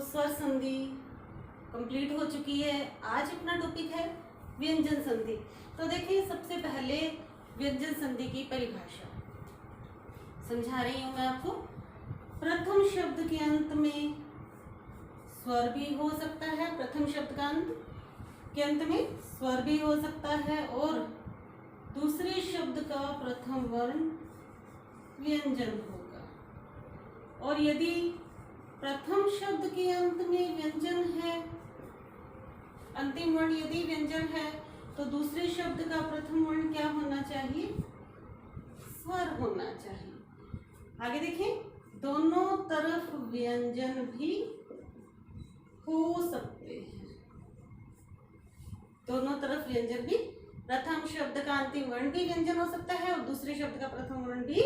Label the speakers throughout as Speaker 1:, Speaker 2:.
Speaker 1: स्वर संधि कंप्लीट हो चुकी है। आज अपना टॉपिक है व्यंजन संधि। तो देखिए, सबसे पहले व्यंजन संधि की परिभाषा समझा रही हूं मैं आपको। प्रथम शब्द के अंत में स्वर भी हो सकता है, प्रथम शब्द का अंत के अंत में स्वर भी हो सकता है, और दूसरे शब्द का प्रथम वर्ण व्यंजन होगा। और यदि प्रथम शब्द के अंत में व्यंजन है, अंतिम वर्ण यदि व्यंजन है, तो दूसरे शब्द का प्रथम वर्ण क्या होना चाहिए? स्वर होना चाहिए। आगे देखिए, दोनों तरफ व्यंजन भी हो सकते हैं। दोनों तरफ व्यंजन भी, प्रथम शब्द का अंतिम वर्ण भी व्यंजन हो सकता है और दूसरे शब्द का प्रथम वर्ण भी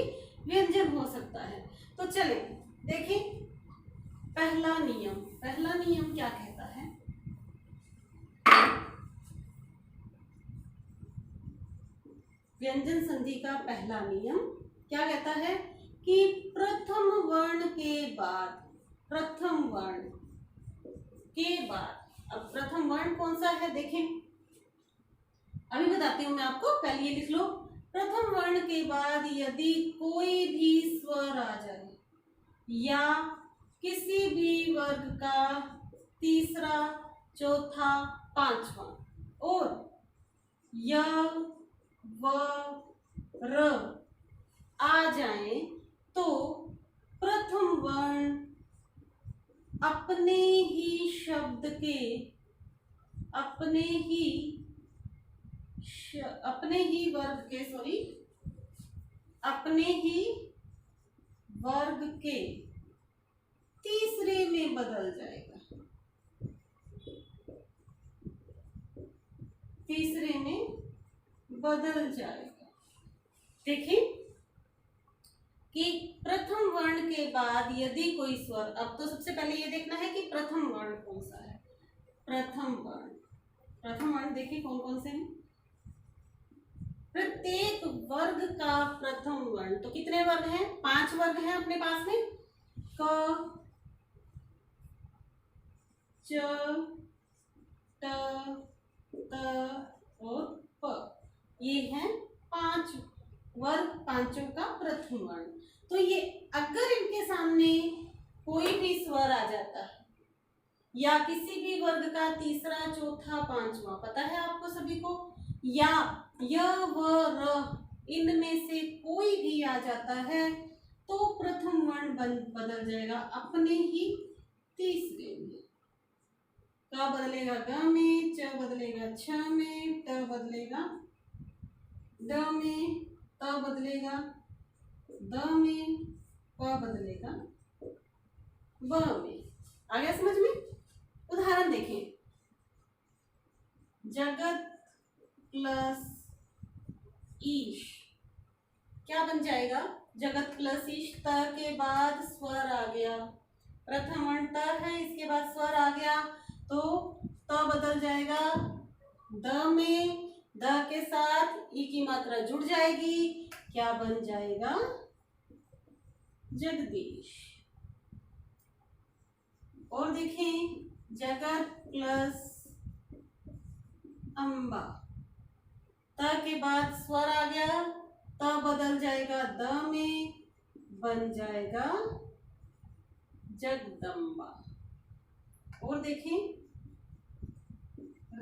Speaker 1: व्यंजन हो सकता है। तो चले देखिए, पहला नियम क्या कहता है? व्यंजन संधि का पहला नियम क्या कहता है कि प्रथम वर्ण के बाद, अब प्रथम वर्ण कौन सा है देखें, अभी बताती हूं मैं आपको, पहले ये लिख लो। प्रथम वर्ण के बाद यदि कोई भी स्वर आ जाए या किसी भी वर्ग का तीसरा, चौथा, पांचवा और य, व, र आ जाए, तो प्रथम वर्ण अपने ही वर्ग के तीसरे में बदल जाएगा। देखिए कि प्रथम वर्ण के बाद यदि कोई स्वर, अब तो सबसे पहले ये देखना है कि प्रथम वर्ण कौन सा है। प्रथम वर्ण देखिए कौन कौन से हैं। प्रत्येक वर्ग का प्रथम वर्ण, तो कितने वर्ग हैं? 5 वर्ग हैं अपने पास में। क, च, ट, त और प, ये हैं 5 वर्ग, पांचों का प्रथम वर्ण। तो ये अगर इनके सामने कोई भी स्वर आ जाता है या किसी भी वर्ग का तीसरा, चौथा, पांचवा, पता है आपको सभी को, या य, व, र इनमें से कोई भी आ जाता है, तो प्रथम वर्ण बदल जाएगा अपने ही तीसरे में। क बदलेगा ग में, च बदलेगा छ में, ट बदलेगा ड में, त बदलेगा द में, प बदलेगा ब में। आ गया समझ में? उदाहरण देखें, जगत प्लस ईश क्या बन जाएगा? जगत प्लस ईश, त के बाद स्वर आ गया, प्रथम वर्ण त है, इसके बाद स्वर आ गया, तो त बदल जाएगा द में, द के साथ ई की मात्रा जुड़ जाएगी, क्या बन जाएगा? जगदीश। और देखें, जगत प्लस अम्बा, त के बाद स्वर आ गया, त बदल जाएगा द में, बन जाएगा जगदम्बा। और देखें,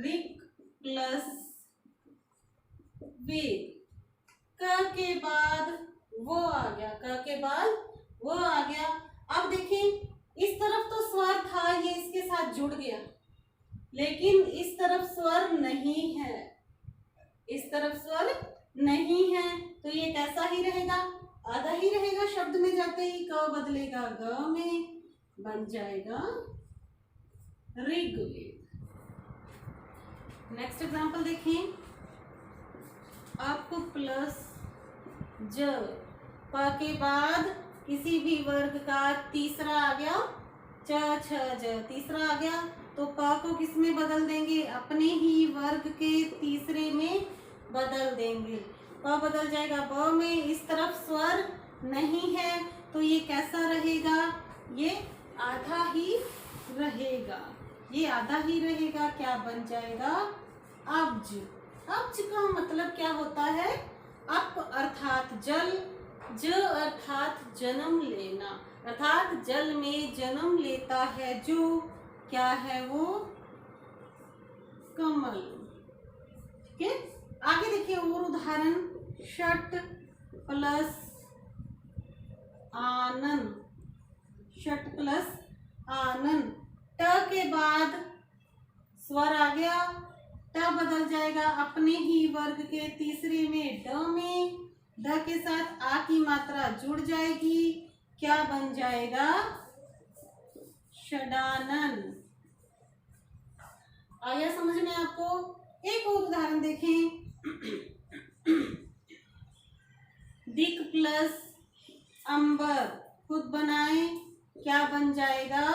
Speaker 1: ऋक प्लस वेद, क के बाद वो आ गया, अब देखें, इस तरफ तो स्वर था, ये इसके साथ जुड़ गया, लेकिन इस तरफ स्वर नहीं है, तो ये कैसा ही रहेगा? आधा ही रहेगा। शब्द में जाते ही क बदलेगा ग में, बन जाएगा ऋग्वेद। नेक्स्ट एग्जांपल देखें, अप प्लस ज, प के बाद किसी भी वर्ग का तीसरा आ गया, च, छ, ज तीसरा आ गया, तो प को किस में बदल देंगे? अपने ही वर्ग के तीसरे में बदल देंगे। प बदल जाएगा ब में, इस तरफ स्वर नहीं है, तो ये कैसा रहेगा? ये आधा ही रहेगा। रहेगा, ये आधा ही रहेगा, क्या बन जाएगा? अब्ज। अब्ज का मतलब क्या होता है? अप अर्थात जल, ज अर्थात जन्म लेना, अर्थात जल में जन्म लेता है जो, क्या है वो? कमल। ठीक है, आगे देखिए और उदाहरण। षट प्लस आनन, षट प्लस आनन, ट के बाद स्वर आ गया, ट बदल जाएगा अपने ही वर्ग के तीसरे में ड में, ड के साथ आ की मात्रा जुड़ जाएगी, क्या बन जाएगा? षडानन। आया समझ में आपको? एक और उदाहरण देखें। दिक प्लस अंबर, खुद बनाए, क्या बन जाएगा?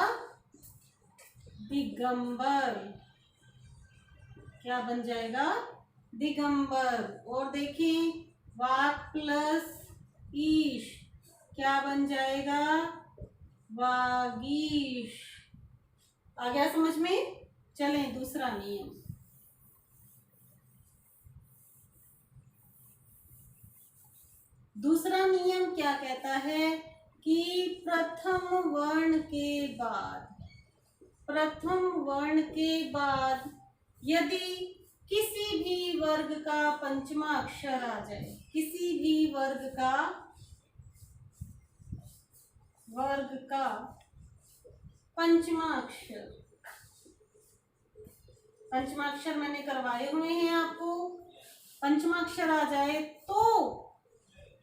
Speaker 1: दिगंबर। क्या बन जाएगा? दिगंबर। और देखें, वाक प्लस ईश, क्या बन जाएगा? वागीश। आ गया समझ में? चलें दूसरा नियम। दूसरा नियम क्या कहता है कि प्रथम वर्ण के बाद, प्रथम वर्ण के बाद यदि किसी भी वर्ग का पंचमा अक्षर आ जाए, किसी भी वर्ग का पंचमा अक्षर, पंचमा अक्षर मैंने करवाए हुए हैं आपको, पंचमा अक्षर आ जाए तो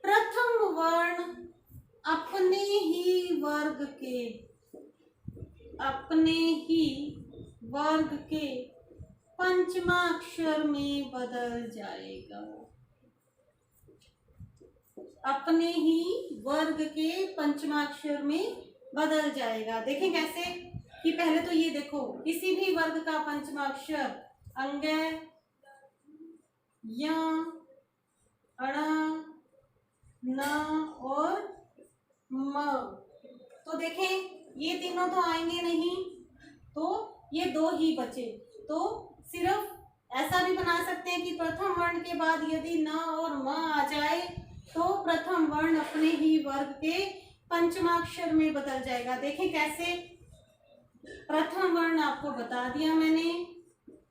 Speaker 1: प्रथम वर्ण अपने ही वर्ग के, अपने ही वर्ग के पंचमाक्षर में बदल जाएगा, अपने ही वर्ग के पंचमाक्षर में बदल जाएगा। देखें कैसे कि पहले तो ये देखो, किसी भी वर्ग का पंचमाक्षर अंग, य, अण, न और म, तो देखें ये तीनों तो आएंगे नहीं, तो ये दो ही बचे। तो सिर्फ ऐसा भी बना सकते हैं कि प्रथम वर्ण के बाद यदि न और म आ जाए तो प्रथम वर्ण अपने ही वर्ग के पंचमाक्षर में बदल जाएगा। देखें कैसे, प्रथम वर्ण आपको बता दिया मैंने,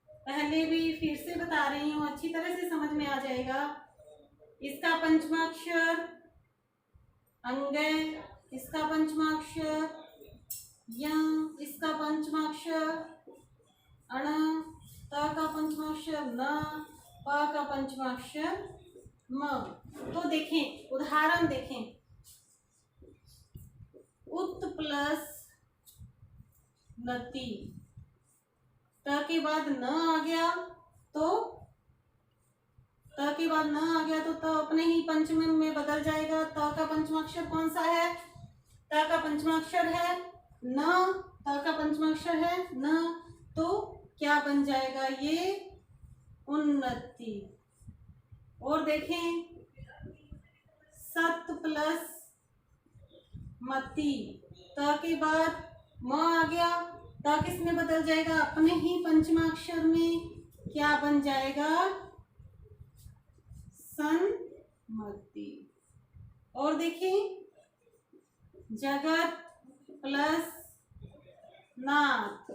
Speaker 1: पहले भी फिर से बता रही हूँ, अच्छी तरह से समझ में आ जाएगा। इसका पंचमाक्षर अंग, इसका पंचमाक्षर य, इसका पंचमाक्षर अण, त का पंचमाक्षर न, प का पंचमाक्षर म। तो देखें उदाहरण देखें, उत प्लस नति, त के बाद न आ गया तो, त के बाद न आ गया तो त अपने ही पंचमी में बदल जाएगा। त का पंचमाक्षर कौन सा है? त का पंचमाक्षर है न, त का पंचमाक्षर है न, तो क्या बन जाएगा? ये उन्नति। और देखें, सत प्लस मति, त के बाद म आ गया, त किस में बदल जाएगा? अपने ही पंचमाक्षर में, क्या बन जाएगा? सन्मति। और देखें, जगत प्लस नाथ,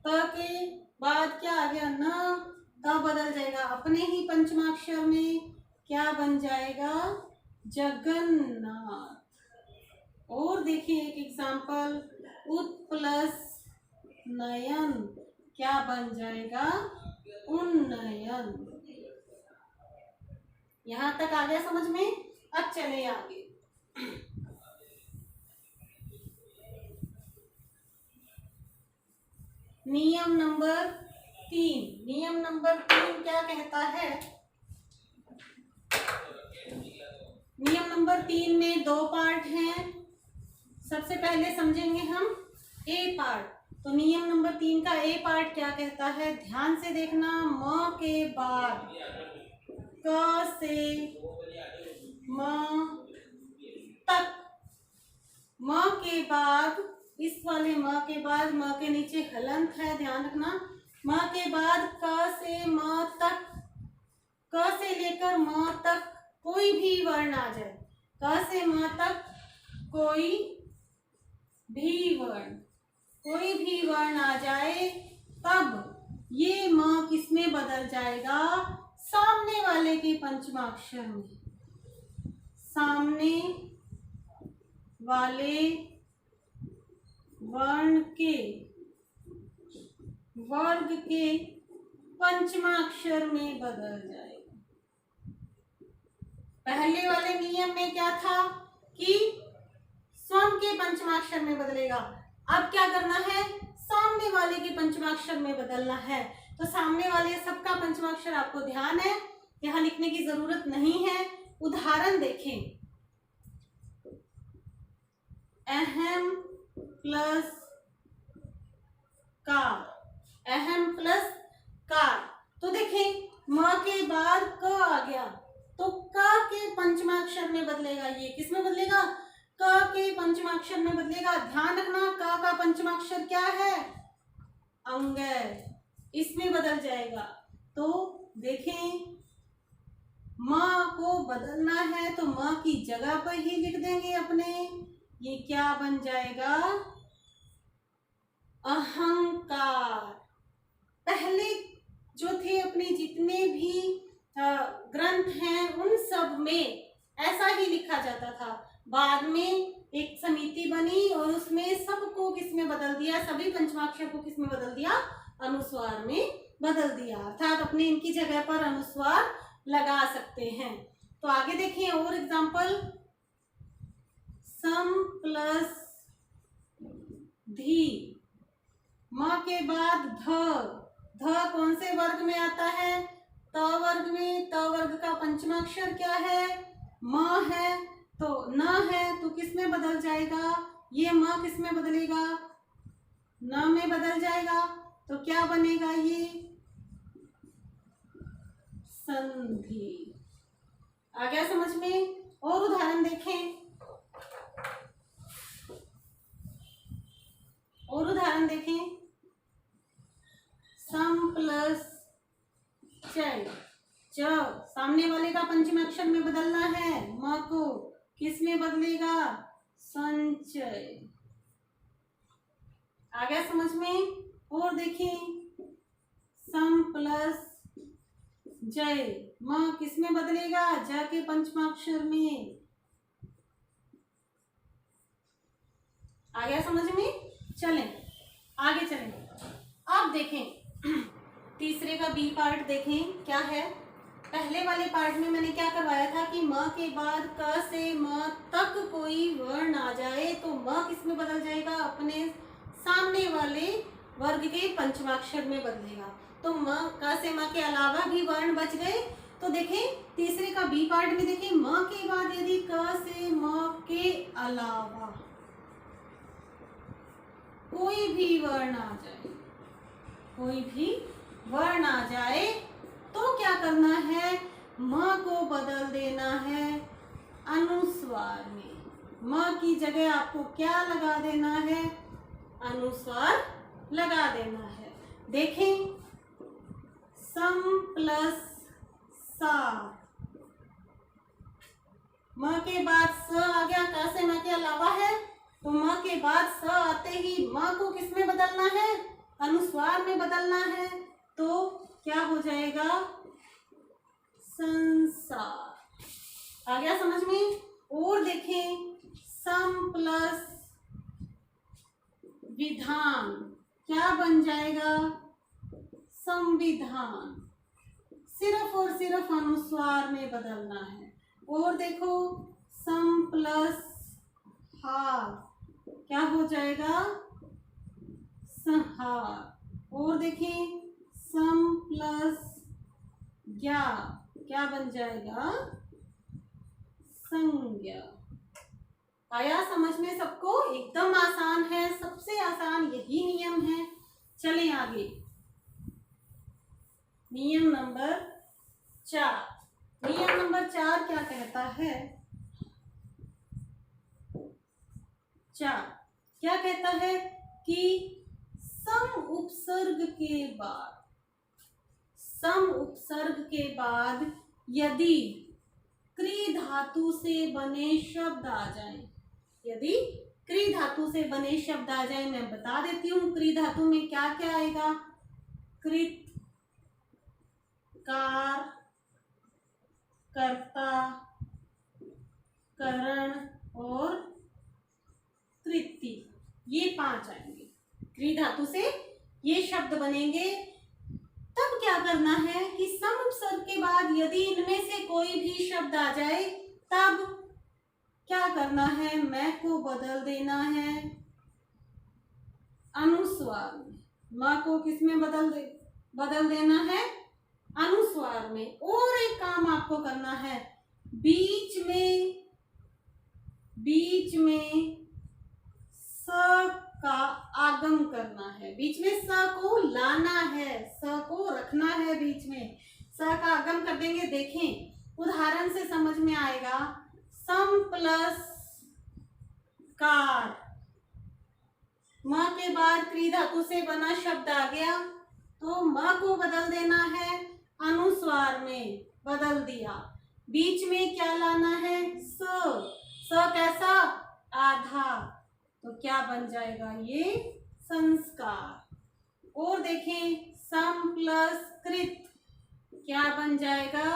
Speaker 1: त के बाद क्या आ गया? न, त बदल जाएगा अपने ही पंचमाक्षर में, क्या बन जाएगा? जगन्नाथ। और देखिए एक एग्जाम्पल, उत प्लस नयन, क्या बन जाएगा? उन्नयन। यहां तक आ गया समझ में? अब चले आगे। नियम नंबर 3, नियम नंबर 3 क्या कहता है? नियम नंबर 3 में 2 पार्ट हैं। सबसे पहले समझेंगे हम ए पार्ट। तो नियम नंबर 3 का ए पार्ट क्या कहता है? ध्यान से देखना, म के बाद क से म तक, म के बाद इस वाले म के बाद म के नीचे हलंत है, ध्यान रखना। म के बाद क से म तक, क से लेकर म तक कोई भी वर्ण आ जाए, क से म तक कोई भी वर्ण आ जाए, तब ये म किसमें बदल जाएगा? सामने वाले के पंचमाक्षर में। सामने वाले वर्ण के वर्ग के पंचमाक्षर में बदल जाएगा। पहले वाले नियम में क्या था कि स्वयं के पंचमाक्षर में बदलेगा, अब क्या करना है? सामने वाले के पंचमाक्षर में बदलना है। तो सामने वाले सबका पंचमाक्षर आपको ध्यान है, यहाँ लिखने की जरूरत नहीं है। उदाहरण देखें, अहम प्लस कार, अहम प्लस कार। तो देखें म के बाद क आ गया, तो क के पंचमाक्षर में बदलेगा। ये किस में बदलेगा? क के पंचमाक्षर में बदलेगा। ध्यान रखना, क का पंचमाक्षर क्या है? अंग, इसमें बदल जाएगा। तो देखें, म को बदलना है तो म की जगह पर ही लिख देंगे अपने। ये क्या बन जाएगा? अहंकार। पहले जो थे अपने जितने भी ग्रंथ हैं उन सब में ऐसा ही लिखा जाता था। बाद में एक समिति बनी और उसमें सबको किसमें बदल दिया? सभी पंचमाक्षर को किसमें बदल दिया? अनुस्वार में बदल दिया। अर्थात अपने इनकी जगह पर अनुस्वार लगा सकते हैं। तो आगे देखिए और एग्जाम्पल, सम प्लस धी, म के बाद ध, ध कौन से वर्ग में आता है? त वर्ग में। त वर्ग का पंचमाक्षर क्या है? म है। तो न है तो किस में बदल जाएगा? ये म किस में बदलेगा? न में बदल जाएगा। तो क्या बनेगा? ये संधि। आ गया समझ में? और उदाहरण देखें, और उदाहरण देखें, सम प्लस चय, च सामने वाले का पंचमाक्षर में बदलना है, म को किस में बदलेगा? संचय। आ गया समझ में? और देखें, सम प्लस जय, म किस में बदलेगा? ज के पंचमाक्षर में। आ गया समझ में? चलें आगे चलें। अब देखें तीसरे का बी पार्ट देखें क्या है। पहले वाले पार्ट में मैंने क्या करवाया था कि म के बाद क से म तक कोई वर्ण आ जाए तो म किस में बदल जाएगा? अपने सामने वाले वर्ग के पंचमाक्षर में बदलेगा। तो म, क से म के अलावा भी वर्ण बच गए। तो देखें तीसरे का बी पार्ट में देखें, म के बाद यदि क से म के अलावा कोई भी वर्ण आ जाए, कोई भी वर्ण आ जाए तो क्या करना है? म को बदल देना है अनुस्वार में। म की जगह आपको क्या लगा देना है? अनुस्वार लगा देना है। देखें, सम प्लस सा, म के बाद स आ गया, क से म के अलावा है तो म के बाद स आते ही म को किस में बदलना है? अनुस्वार में बदलना है। तो क्या हो जाएगा? संसार। आ गया समझ में? और देखें, सम प्लस विधान क्या बन जाएगा? संविधान। सिर्फ और सिर्फ अनुस्वार में बदलना है। और देखो, सम प्लस हार क्या हो जाएगा? संहार। और देखें, सम प्लस ज्ञा क्या बन जाएगा? संज्ञा। आया समझ में सबको? एकदम आसान है, सबसे आसान यही नियम है। चलें आगे, नियम नंबर 4। नियम नंबर 4 क्या कहता है? 4 क्या कहता है कि सम उपसर्ग के बाद यदि क्री धातु से बने शब्द आ जाएं, यदि क्री धातु से बने शब्द आ जाएं, मैं बता देती हूँ क्री धातु में क्या क्या आएगा। कृत, कार, कर्ता, करण और कृति, ये 5 आएंगे। क्री धातु से ये शब्द बनेंगे। तब क्या करना है कि सम उपसर्ग के बाद यदि इनमें से कोई भी शब्द आ जाए तब क्या करना है, मैं को बदल देना है अनुस्वार में। म को किस में बदल देना है, अनुस्वार में। और एक काम आपको करना है, बीच में स का आगम करना है, बीच में स को लाना है, स को रखना है बीच में, स का आगम कर देंगे। देखें उदाहरण से समझ में आएगा। सम प्लस कार, म के बाद क्री धातु से बना शब्द आ गया तो म को बदल देना है, अनुस्वार में बदल दिया। बीच में क्या लाना है, स कैसा, आधा, तो क्या बन जाएगा, ये संस्कार। और देखें सम प्लस कृत क्या बन जाएगा,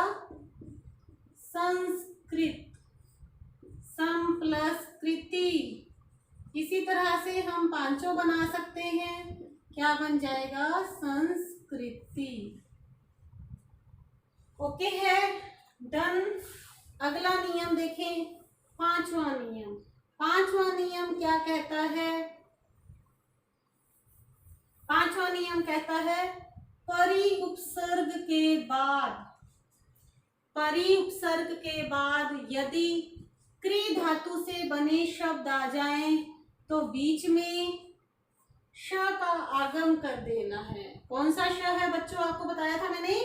Speaker 1: संस्कृत। सम प्लस कृति, इसी तरह से हम पांचों बना सकते हैं, क्या बन जाएगा, संस्कृति। ओके है, डन। अगला नियम देखें, पांचवा नियम क्या कहता है। पांचवा नियम कहता है परि उपसर्ग के बाद यदि क्री धातु से बने शब्द आ जाएं तो बीच में श का आगम कर देना है। कौन सा श है बच्चों, आपको बताया था मैंने,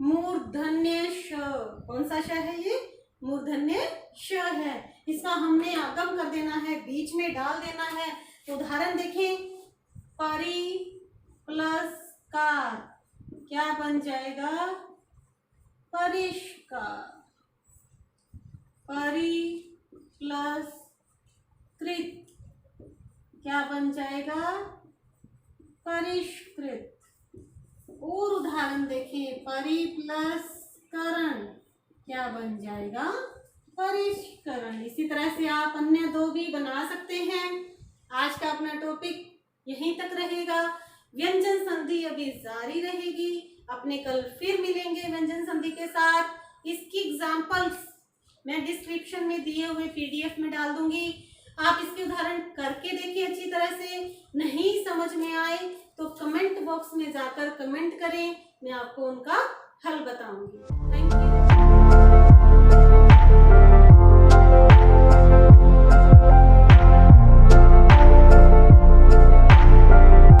Speaker 1: मूर्धन्य श। कौन सा श है ये, मूर्धन्य श है। इसका हमने आगम कर देना है, बीच में डाल देना है। तो उदाहरण देखें, परि प्लस कार क्या बन जाएगा, परिष्कार। परि प्लस कृत क्या बन जाएगा, परिष्कृत। और उदाहरण देखें, परि प्लस करण क्या बन जाएगा, परिष्करण। इसी तरह से आप अन्य 2 भी बना सकते हैं। आज का अपना टॉपिक यहीं तक रहेगा। व्यंजन संधि अभी जारी रहेगी। अपने कल फिर मिलेंगे व्यंजन संधि के साथ। इसकी एग्जांपल्स मैं डिस्क्रिप्शन में दिए हुए PDF में डाल दूंगी। आप इसके उदाहरण करके देखिए अच्छी तरह से। नहीं समझ में आए तो कमेंट बॉक्स में जाकर कमेंट करें, मैं आपको उनका हल बताऊंगी। Thank you.